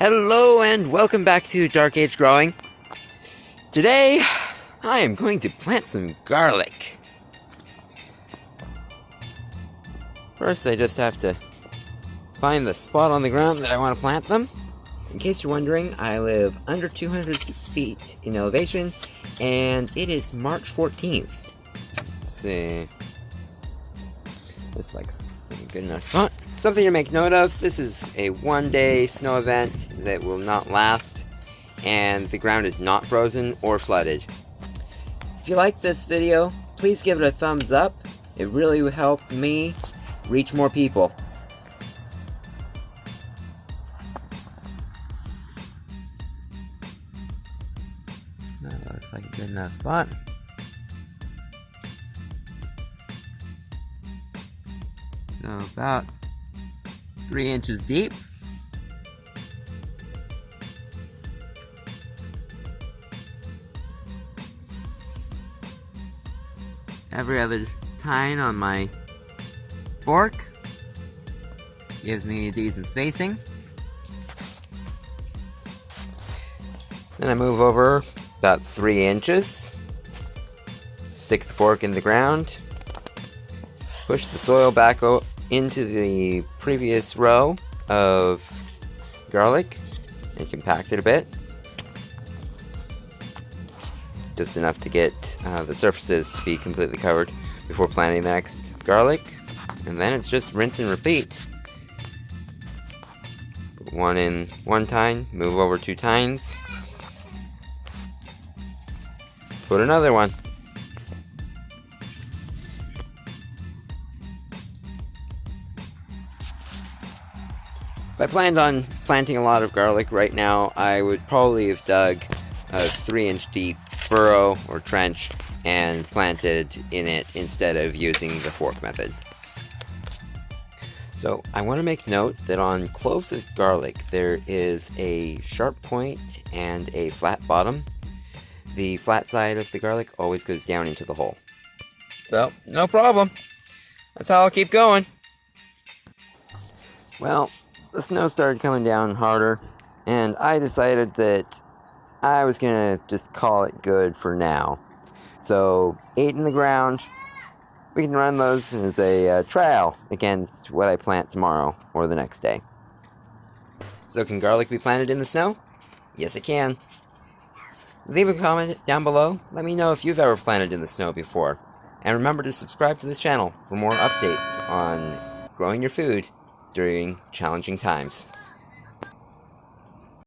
Hello and welcome back to Dark Age Growing. Today, I am going to plant some garlic. First, I just have to find the spot on the ground that I want to plant them. In case you're wondering, I live under 200 feet in elevation, and it is March 14th. Let's see. This looks like a good enough spot. Something to make note of, this is a one-day snow event that will not last, and the ground is not frozen or flooded. If you like this video, please give it a thumbs up. It really would help me reach more people. That looks like a good enough spot. So about 3 inches deep. Every other tine on my fork gives me a decent spacing. Then I move over about 3 inches. Stick the fork in the ground. Push the soil back into the previous row of garlic and compact it a bit. Just enough to get the surfaces to be completely covered before planting the next garlic. And then it's just rinse and repeat. Put one in one tine, move over 2 tines. Put another one. If I planned on planting a lot of garlic right now, I would probably have dug a 3-inch deep furrow or trench and planted in it instead of using the fork method. So I want to make note that on cloves of garlic there is a sharp point and a flat bottom. The flat side of the garlic always goes down into the hole. So, no problem. That's how I'll keep going. Well, the snow started coming down harder, and I decided that I was gonna just call it good for now. So, 8 in the ground, we can run those as a trial against what I plant tomorrow or the next day. So, can garlic be planted in the snow? Yes, it can. Leave a comment down below. Let me know if you've ever planted in the snow before. And remember to subscribe to this channel for more updates on growing your food during challenging times.